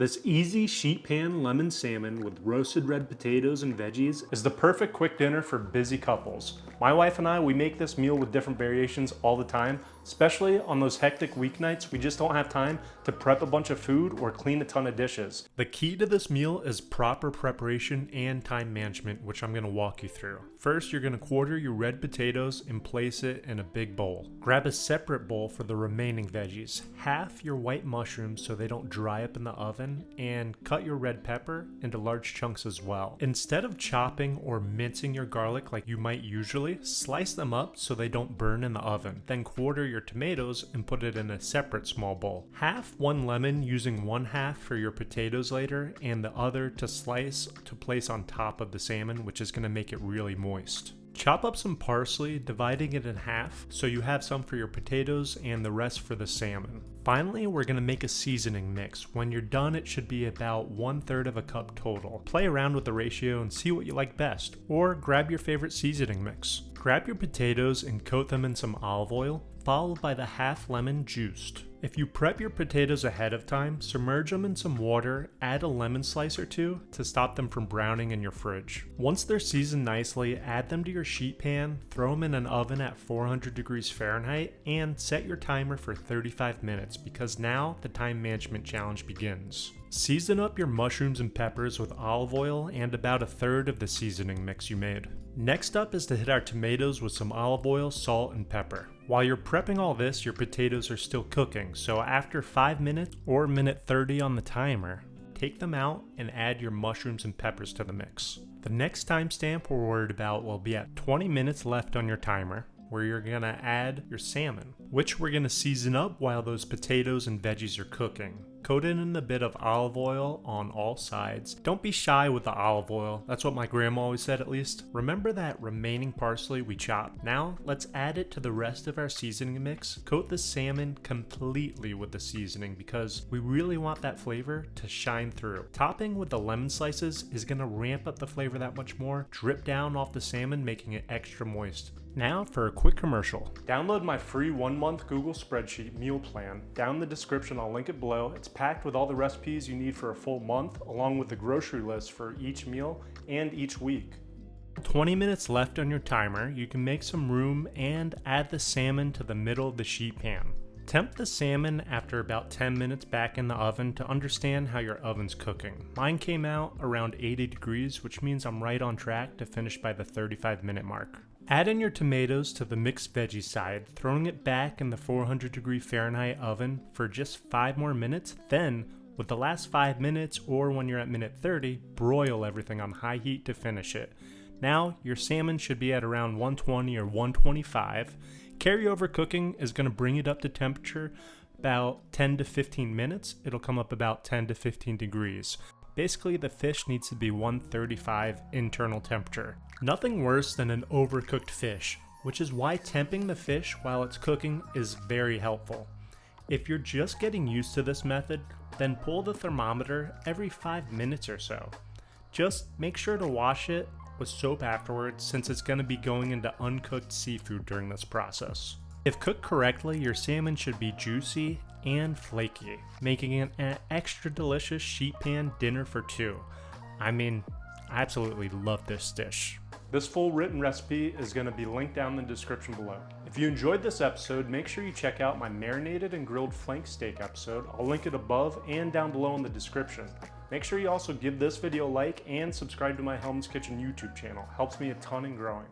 This easy sheet pan lemon salmon with roasted red potatoes and veggies is the perfect quick dinner for busy couples. My wife and I, we make this meal with different variations all the time, especially on those hectic weeknights. We just don't have time to prep a bunch of food or clean a ton of dishes. The key to this meal is proper preparation and time management, which I'm going to walk you through. First, you're going to quarter your red potatoes and place it in a big bowl. Grab a separate bowl for the remaining veggies. Half your white mushrooms so they don't dry up in the oven, and cut your red pepper into large chunks as well. Instead of chopping or mincing your garlic like you might usually, slice them up so they don't burn in the oven. Then quarter your tomatoes and put it in a separate small bowl. Half one lemon, using one half for your potatoes later and the other to slice to place on top of the salmon, which is going to make it really moist. Chop up some parsley, dividing it in half so you have some for your potatoes and the rest for the salmon. Finally, we're going to make a seasoning mix. When you're done, it should be about 1/3 of a cup total. Play around with the ratio and see what you like best, or grab your favorite seasoning mix. Grab your potatoes and coat them in some olive oil, followed by the half lemon juiced. If you prep your potatoes ahead of time, submerge them in some water, add a lemon slice or two to stop them from browning in your fridge. Once they're seasoned nicely, add them to your sheet pan, throw them in an oven at 400 degrees Fahrenheit, and set your timer for 35 minutes because now the time management challenge begins. Season up your mushrooms and peppers with olive oil and about 1/3 of the seasoning mix you made. Next up is to hit our tomatoes with some olive oil, salt, and pepper. While you're prepping all this, your potatoes are still cooking, so after 5 minutes or minute 30 on the timer, take them out and add your mushrooms and peppers to the mix. The next timestamp we're worried about will be at 20 minutes left on your timer, where you're gonna add your salmon, which we're gonna season up while those potatoes and veggies are cooking. Coat it in a bit of olive oil on all sides. Don't be shy with the olive oil. That's what my grandma always said, at least. Remember that remaining parsley we chopped. Now let's add it to the rest of our seasoning mix. Coat the salmon completely with the seasoning because we really want that flavor to shine through. Topping with the lemon slices is gonna ramp up the flavor that much more. Drip down off the salmon, making it extra moist. Now for a quick commercial. Download my free 1-month Google spreadsheet meal plan. Down in the description, I'll link it below. It's packed with all the recipes you need for a full month, along with the grocery list for each meal and each week. 20 minutes left on your timer. You can make some room and add the salmon to the middle of the sheet pan. Temp the salmon after about 10 minutes back in the oven to understand how your oven's cooking. Mine came out around 80 degrees, which means I'm right on track to finish by the 35-minute mark. Add in your tomatoes to the mixed veggie side, throwing it back in the 400 degree Fahrenheit oven for just 5 more minutes. Then, with the last 5 minutes or when you're at minute 30, broil everything on high heat to finish it. Now, your salmon should be at around 120 or 125. Carryover cooking is going to bring it up to temperature about 10 to 15 minutes. It'll come up about 10 to 15 degrees. Basically, the fish needs to be 135 internal temperature. Nothing worse than an overcooked fish, which is why temping the fish while it's cooking is very helpful. If you're just getting used to this method, then pull the thermometer every 5 minutes or so. Just make sure to wash it with soap afterwards, since it's going to be going into uncooked seafood during this process. If cooked correctly, your salmon should be juicy and flaky, making it an extra delicious sheet pan dinner for two. I mean, I absolutely love this dish. This full written recipe is going to be linked down in the description below. If you enjoyed this episode, make sure you check out my marinated and grilled flank steak episode. I'll link it above and down below in the description. Make sure you also give this video a like and subscribe to my Helm's Kitchen YouTube channel. Helps me a ton in growing.